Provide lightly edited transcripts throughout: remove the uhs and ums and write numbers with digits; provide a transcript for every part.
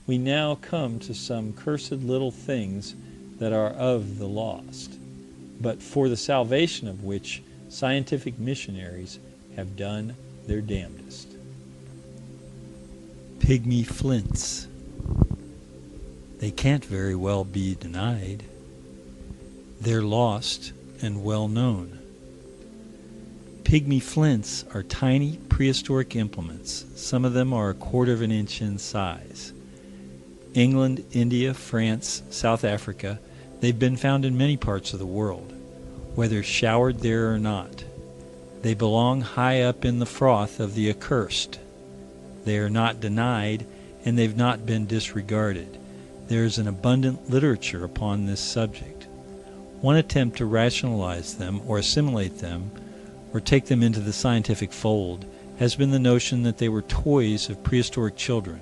we now come to some cursed little things that are of the lost, but for the salvation of which scientific missionaries have done their damnedest. Pygmy flints. They can't very well be denied. They're lost and well known. Pygmy flints are tiny prehistoric implements. Some of them are 1/4 of an inch in size. England, India, France, South Africa, they've been found in many parts of the world, whether showered there or not. They belong high up in the froth of the accursed. They are not denied, and they've not been disregarded. There is an abundant literature upon this subject. One attempt to rationalize them, or assimilate them, or take them into the scientific fold, has been the notion that they were toys of prehistoric children.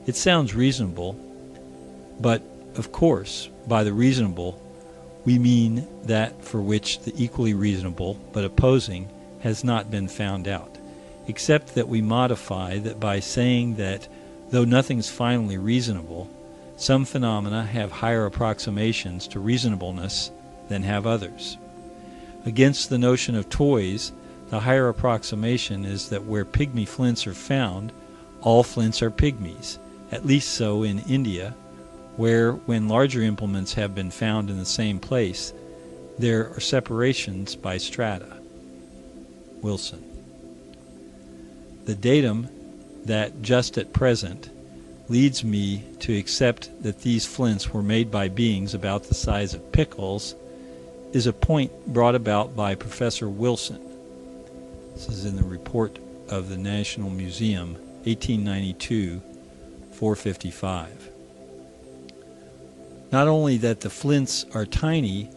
It sounds reasonable, but, of course, by the reasonable, we mean that for which the equally reasonable, but opposing, has not been found out, except that we modify that by saying that, though nothing's finally reasonable, some phenomena have higher approximations to reasonableness than have others. Against the notion of toys, the higher approximation is that where pygmy flints are found, all flints are pygmies, at least so in India, where, when larger implements have been found in the same place, there are separations by strata. Wilson. The datum that just at present leads me to accept that these flints were made by beings about the size of pickles is a point brought about by Professor Wilson. This is in the report of the National Museum, 1892, 455. Not only that the flints are tiny,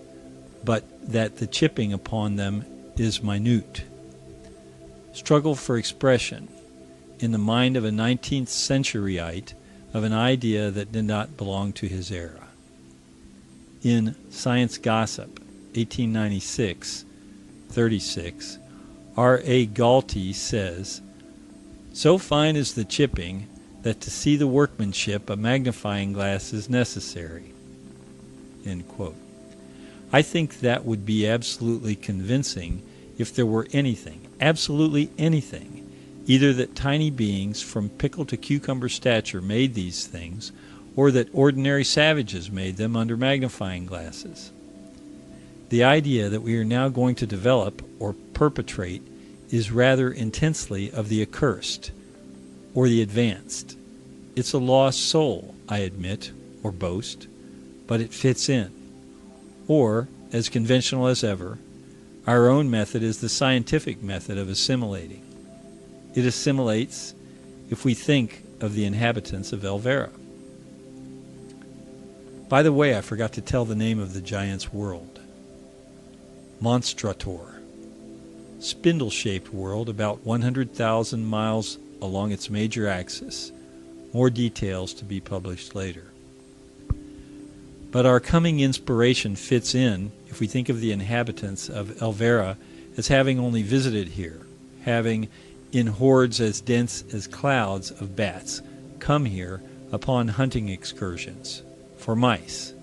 but that the chipping upon them is minute. Struggle for expression in the mind of a 19th centuryite of an idea that did not belong to his era. In Science Gossip, 1896, 36, R.A. Galty says, "So fine is the chipping that to see the workmanship a magnifying glass is necessary." End quote. I think that would be absolutely convincing if there were anything, absolutely anything, either that tiny beings from pickle to cucumber stature made these things, or that ordinary savages made them under magnifying glasses. The idea that we are now going to develop, or perpetrate, is rather intensely of the accursed, or the advanced. It's a lost soul, I admit, or boast, but it fits in. Or, as conventional as ever, our own method is the scientific method of assimilating. It assimilates if we think of the inhabitants of Elvera. By the way, I forgot to tell the name of the giant's world. Monstrator. Spindle-shaped world about 100,000 miles along its major axis. More details to be published later. But our coming inspiration fits in if we think of the inhabitants of Elvera as having only visited here, having, in hordes as dense as clouds of bats, come here upon hunting excursions. For mice,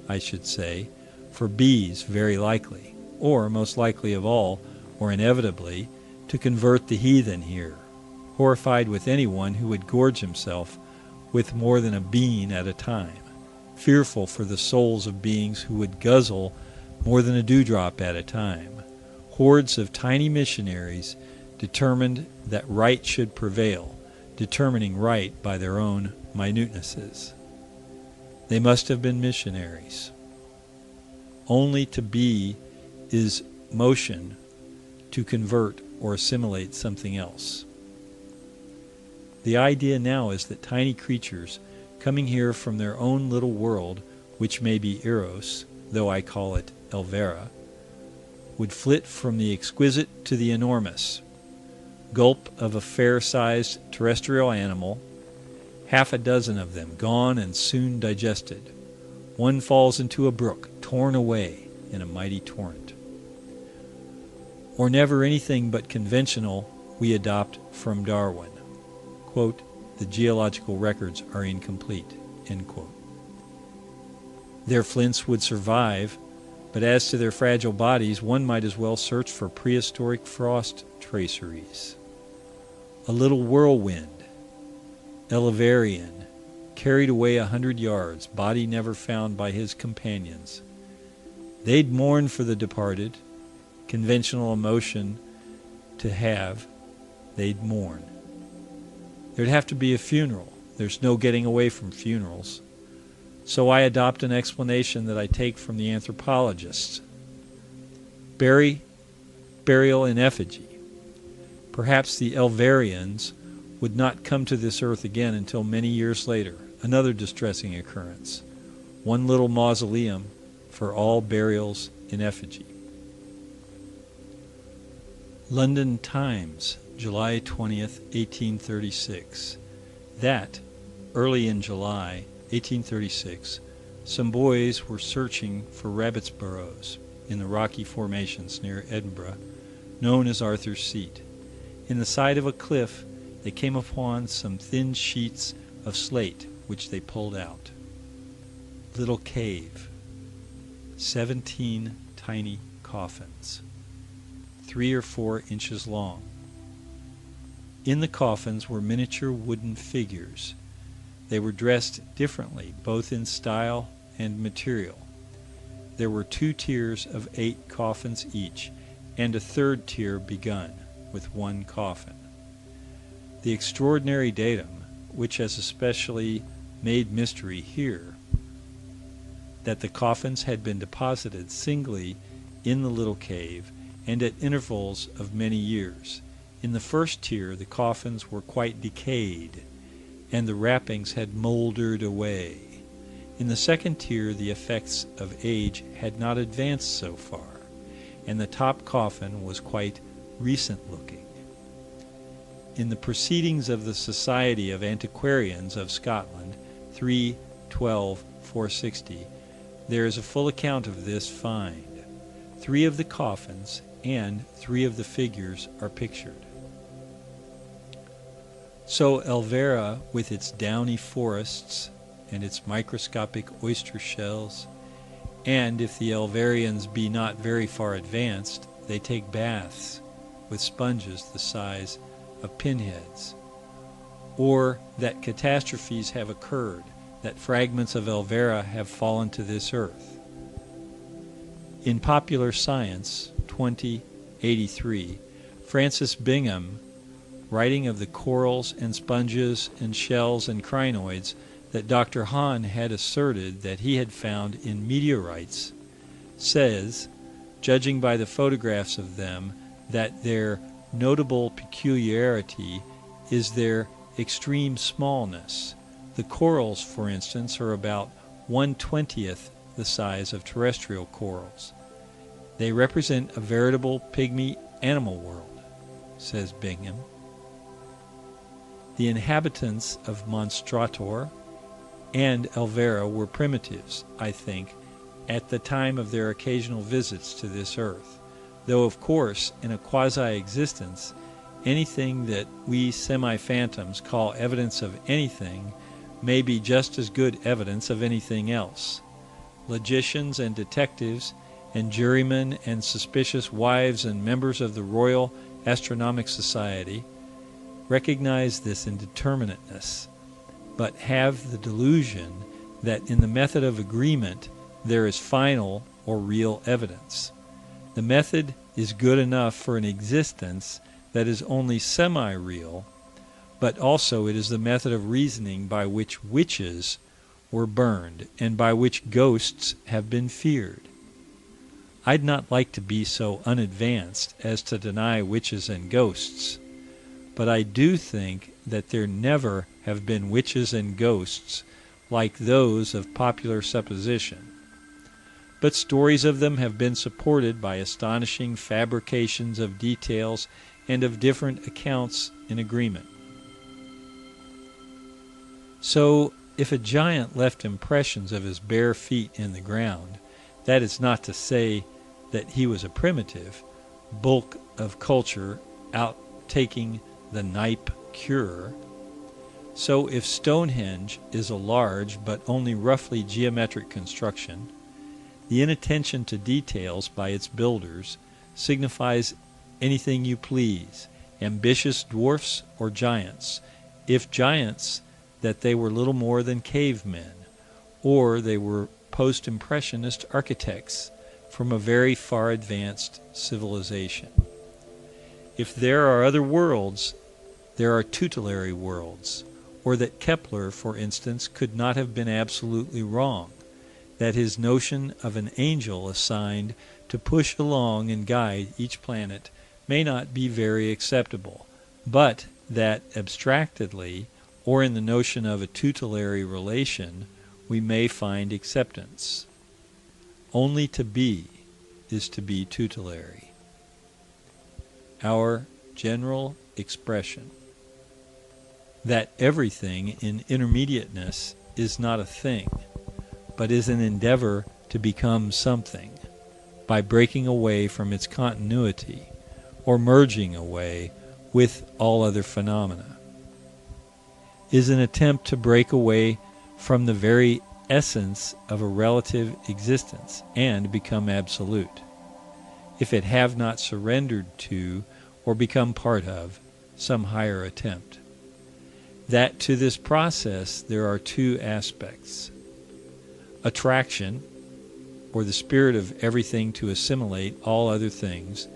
I should say, for bees very likely, or most likely of all, or inevitably, to convert the heathen here, horrified with anyone who would gorge himself with more than a bean at a time, fearful for the souls of beings who would guzzle more than a dewdrop at a time, hordes of tiny missionaries determined that right should prevail, determining right by their own minutenesses. They must have been missionaries. Only to be is motion, to convert or assimilate something else. The idea now is that tiny creatures coming here from their own little world, which may be Eros, though I call it Elvera, would flit from the exquisite to the enormous, gulp of a fair-sized terrestrial animal, half a dozen of them gone and soon digested. One falls into a brook, torn away in a mighty torrent. Or never anything but conventional we adopt from Darwin. Quote, the geological records are incomplete, end quote. Their flints would survive, but as to their fragile bodies, one might as well search for prehistoric frost traceries. A little whirlwind, Eleverian, carried away 100 yards, body never found by his companions. They'd mourn for the departed, conventional emotion to have, they'd mourn. There'd have to be a funeral. There's no getting away from funerals. So I adopt an explanation that I take from the anthropologists. Burial in effigy. Perhaps the Elverians would not come to this earth again until many years later. Another distressing occurrence. One little mausoleum for all burials in effigy. London Times, July 20th, 1836. That, early in July 1836, some boys were searching for rabbits' burrows in the rocky formations near Edinburgh, known as Arthur's Seat. In the side of a cliff, they came upon some thin sheets of slate, which they pulled out. Little cave. 17 tiny coffins, 3 or 4 inches long. In the coffins were miniature wooden figures. They were dressed differently, both in style and material. There were 2 tiers of 8 coffins each, and a 3rd tier begun with 1 coffin. The extraordinary datum, which has especially made mystery here, that the coffins had been deposited singly in the little cave and at intervals of many years. In the first tier, the coffins were quite decayed, and the wrappings had mouldered away. In the second tier, the effects of age had not advanced so far, and the top coffin was quite recent-looking. In the Proceedings of the Society of Antiquarians of Scotland, 3/12/460, there is a full account of this find. 3 of the coffins and 3 of the figures are pictured. So Elvera, with its downy forests and its microscopic oyster shells, and if the Elverians be not very far advanced, they take baths with sponges the size of pinheads, or that catastrophes have occurred, that fragments of Elvera have fallen to this earth. In Popular Science, 2083, Francis Bingham, writing of the corals and sponges and shells and crinoids that Dr. Hahn had asserted that he had found in meteorites, says, judging by the photographs of them, that their notable peculiarity is their extreme smallness. The corals, for instance, are about 1/20th the size of terrestrial corals. They represent a veritable pygmy animal world, says Bingham. The inhabitants of Monstrator and Elvera were primitives, I think, at the time of their occasional visits to this earth, though of course, in a quasi-existence, anything that we semi-phantoms call evidence of anything may be just as good evidence of anything else. Logicians and detectives and jurymen and suspicious wives and members of the Royal Astronomic Society recognize this indeterminateness, but have the delusion that in the method of agreement there is final or real evidence. The method is good enough for an existence that is only semi-real, but also it is the method of reasoning by which witches were burned and by which ghosts have been feared. I'd not like to be so unadvanced as to deny witches and ghosts, but I do think that there never have been witches and ghosts like those of popular supposition. But stories of them have been supported by astonishing fabrications of details and of different accounts in agreement. So, if a giant left impressions of his bare feet in the ground, that is not to say that he was a primitive, bulk of culture out taking the Knipe cure. So if Stonehenge is a large but only roughly geometric construction, the inattention to details by its builders signifies anything you please, ambitious dwarfs or giants, if giants, that they were little more than cavemen, or they were post-impressionist architects from a very far advanced civilization. If there are other worlds, there are tutelary worlds, or that Kepler, for instance, could not have been absolutely wrong, that his notion of an angel assigned to push along and guide each planet may not be very acceptable, but that abstractedly, or in the notion of a tutelary relation, we may find acceptance. Only to be is to be tutelary. Our general expression that everything in intermediateness is not a thing, but is an endeavor to become something, by breaking away from its continuity, or merging away with all other phenomena, is an attempt to break away from the very essence of a relative existence and become absolute, if it have not surrendered to, or become part of, some higher attempt. That to this process there are two aspects: attraction, or the spirit of everything to assimilate all other things,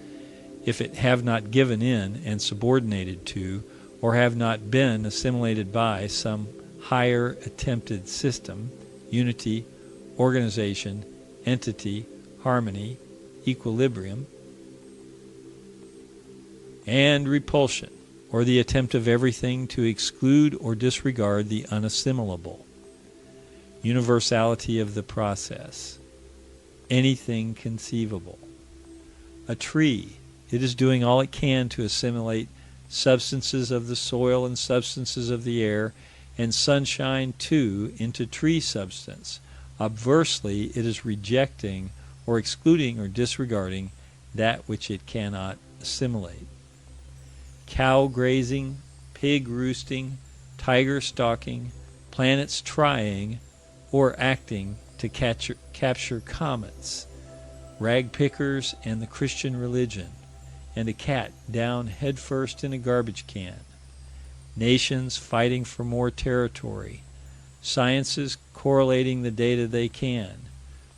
if it have not given in and subordinated to, or have not been assimilated by, some higher attempted system, unity, organization, entity, harmony, equilibrium, and repulsion, or the attempt of everything to exclude or disregard the unassimilable. Universality of the process. Anything conceivable. A tree, it is doing all it can to assimilate substances of the soil and substances of the air, and sunshine too, into tree substance. Obversely, it is rejecting or excluding or disregarding that which it cannot assimilate. Cow grazing, pig roosting, tiger stalking, planets trying or acting to capture comets, rag pickers and the Christian religion, and a cat down headfirst in a garbage can, nations fighting for more territory, sciences correlating the data they can,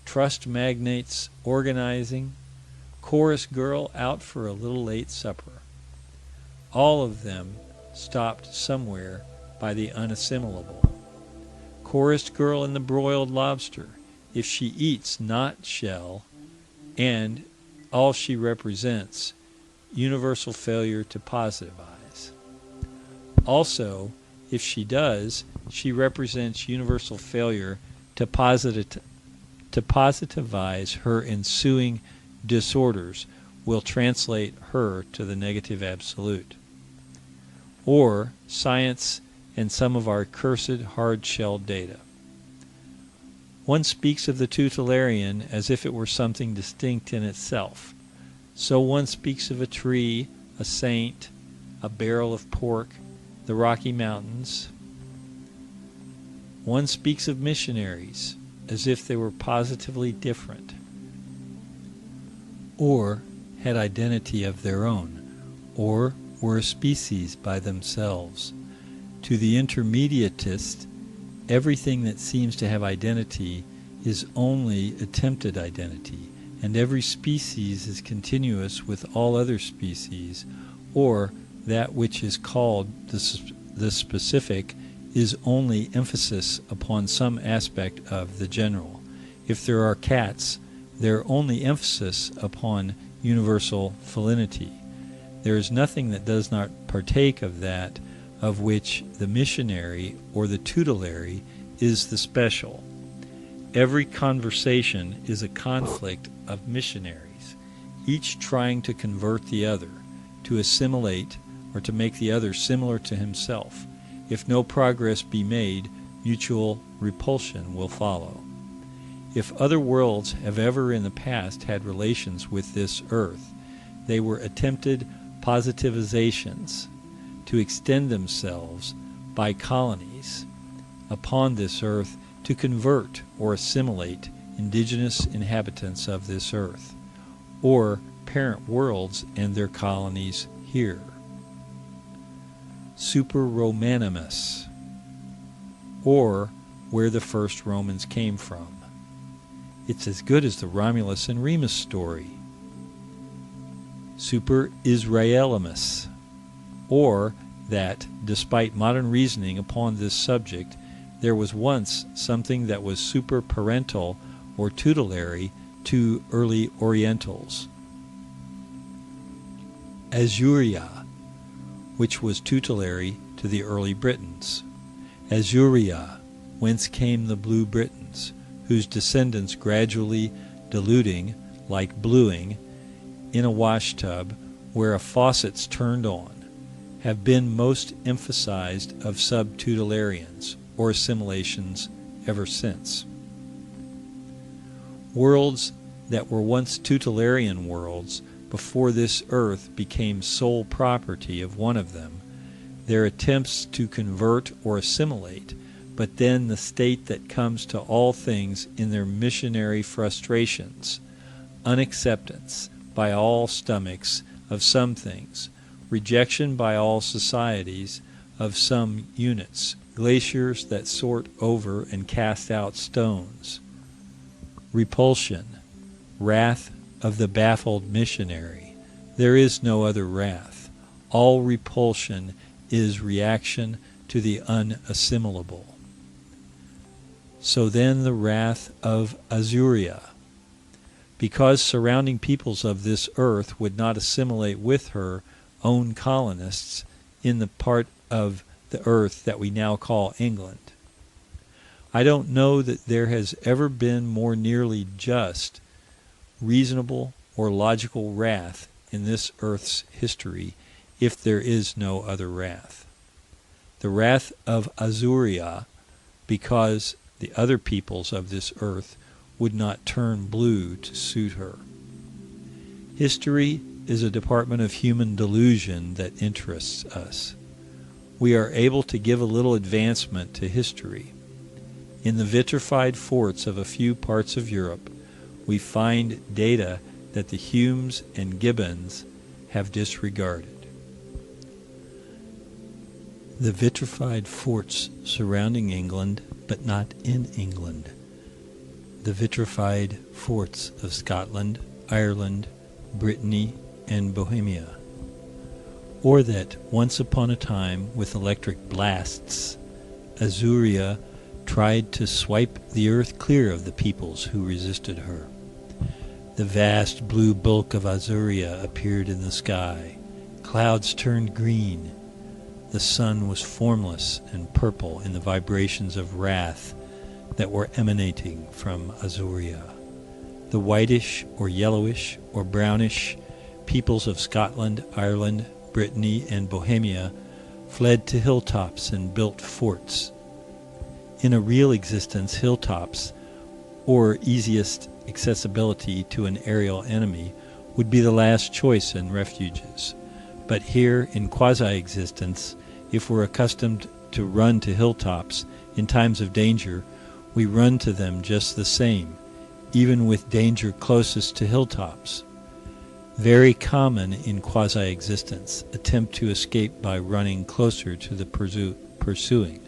trust magnates organizing, chorus girl out for a little late supper. All of them stopped somewhere by the unassimilable. Chorus girl in the broiled lobster, if she eats not shell, and all she represents, universal failure to positivize. Also, if she does, she represents universal failure to positivize her ensuing disorders, will translate her to the negative absolute. Or science and some of our cursed hard-shelled data. One speaks of the tutelarian as if it were something distinct in itself. So one speaks of a tree, a saint, a barrel of pork, the Rocky Mountains. One speaks of missionaries as if they were positively different, or had identity of their own, or were a species by themselves. To the intermediatist, everything that seems to have identity is only attempted identity, and every species is continuous with all other species, or that which is called the specific is only emphasis upon some aspect of the general. If there are cats, their only emphasis upon universal felinity. There is nothing that does not partake of that of which the missionary or the tutelary is the special. Every conversation is a conflict of missionaries, each trying to convert the other, to assimilate, or to make the other similar to himself. If no progress be made, mutual repulsion will follow. If other worlds have ever in the past had relations with this earth, they were attempted positivizations to extend themselves by colonies upon this earth to convert or assimilate indigenous inhabitants of this earth, or parent worlds and their colonies here. Super Romanimus, or where the first Romans came from. It's as good as the Romulus and Remus story. Super Israelimus, or that, despite modern reasoning upon this subject, there was once something that was super-parental or tutelary to early Orientals. Azuria, which was tutelary to the early Britons. Azuria, whence came the blue Britons, whose descendants gradually diluting, like bluing, in a washtub where a faucet's turned on, have been most emphasized of subtutelarians, or assimilations, ever since. Worlds that were once tutelarian worlds, before this earth became sole property of one of them, their attempts to convert or assimilate, but then the state that comes to all things in their missionary frustrations, unacceptance by all stomachs of some things, rejection by all societies of some units, glaciers that sort over and cast out stones, repulsion, wrath of the baffled missionary. There is no other wrath. All repulsion is reaction to the unassimilable. So then the wrath of Azuria, because surrounding peoples of this earth would not assimilate with her own colonists in the part of the earth that we now call England. I don't know that there has ever been more nearly just, reasonable, or logical wrath in this earth's history, if there is no other wrath. The wrath of Azuria, because the other peoples of this earth would not turn blue to suit her. History is a department of human delusion that interests us. We are able to give a little advancement to history. In the vitrified forts of a few parts of Europe, we find data that the Humes and Gibbons have disregarded. The vitrified forts surrounding England, but not in England. The vitrified forts of Scotland, Ireland, Brittany, and Bohemia. Or that, once upon a time, with electric blasts, Azuria tried to swipe the earth clear of the peoples who resisted her. The vast blue bulk of Azuria appeared in the sky. Clouds turned green. The sun was formless and purple in the vibrations of wrath that were emanating from Azuria. The whitish or yellowish or brownish peoples of Scotland, Ireland, Brittany, and Bohemia fled to hilltops and built forts. In a real existence, hilltops, or easiest accessibility to an aerial enemy, would be the last choice in refuges. But here, in quasi-existence, if we're accustomed to run to hilltops in times of danger, we run to them just the same, even with danger closest to hilltops. Very common in quasi-existence, attempt to escape by running closer to the pursuing.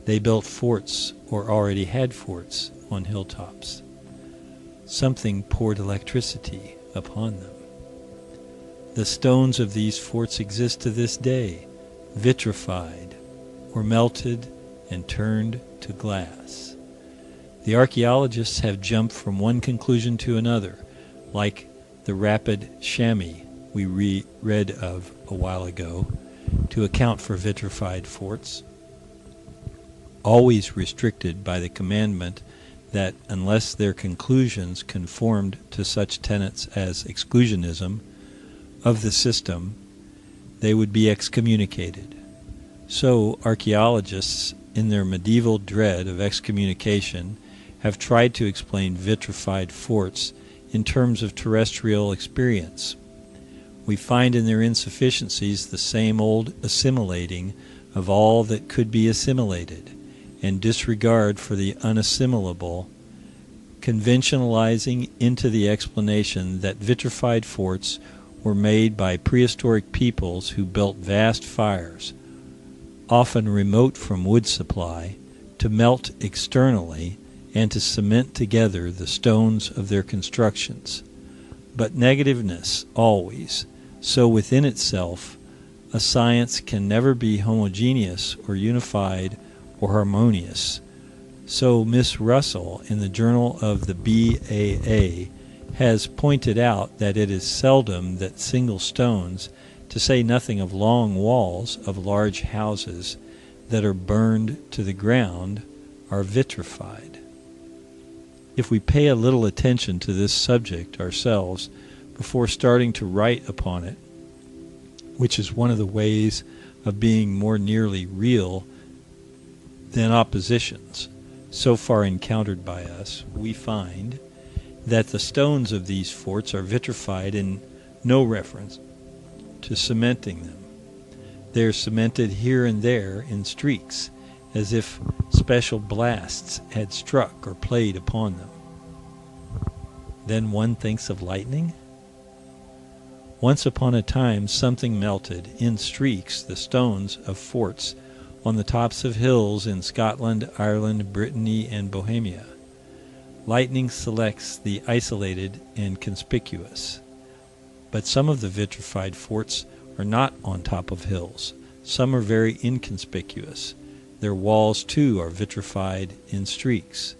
They built forts, or already had forts, on hilltops. Something poured electricity upon them. The stones of these forts exist to this day, vitrified, or melted and turned to glass. The archaeologists have jumped from one conclusion to another, like the rapid chamois we read of a while ago, to account for vitrified forts, always restricted by the commandment that unless their conclusions conformed to such tenets as exclusionism of the system, they would be excommunicated. So archaeologists, in their medieval dread of excommunication, have tried to explain vitrified forts in terms of terrestrial experience. We find in their insufficiencies the same old assimilating of all that could be assimilated, and disregard for the unassimilable, conventionalizing into the explanation that vitrified forts were made by prehistoric peoples who built vast fires, often remote from wood supply, to melt externally and to cement together the stones of their constructions. But negativeness always, so within itself, a science can never be homogeneous or unified or harmonious. So Miss Russell, in the Journal of the BAA, has pointed out that it is seldom that single stones, to say nothing of long walls of large houses that are burned to the ground, are vitrified. If we pay a little attention to this subject ourselves before starting to write upon it, which is one of the ways of being more nearly real than oppositions so far encountered by us, we find that the stones of these forts are vitrified in no reference to cementing them. They are cemented here and there in streaks, as if special blasts had struck or played upon them. Then one thinks of lightning? Once upon a time something melted in streaks the stones of forts on the tops of hills in Scotland, Ireland, Brittany, and Bohemia. Lightning selects the isolated and conspicuous. But some of the vitrified forts are not on top of hills. Some are very inconspicuous. Their walls, too, are vitrified in streaks.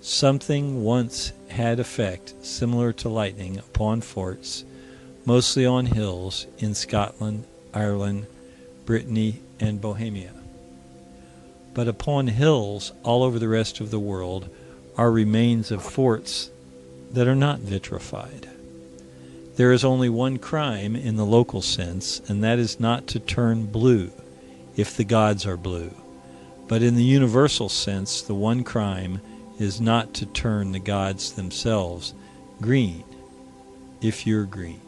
Something once had effect similar to lightning upon forts, mostly on hills in Scotland, Ireland, Brittany, and Bohemia. But upon hills all over the rest of the world are remains of forts that are not vitrified. There is only one crime in the local sense, and that is not to turn blue, if the gods are blue. But in the universal sense, the one crime is not to turn the gods themselves green, if you're green.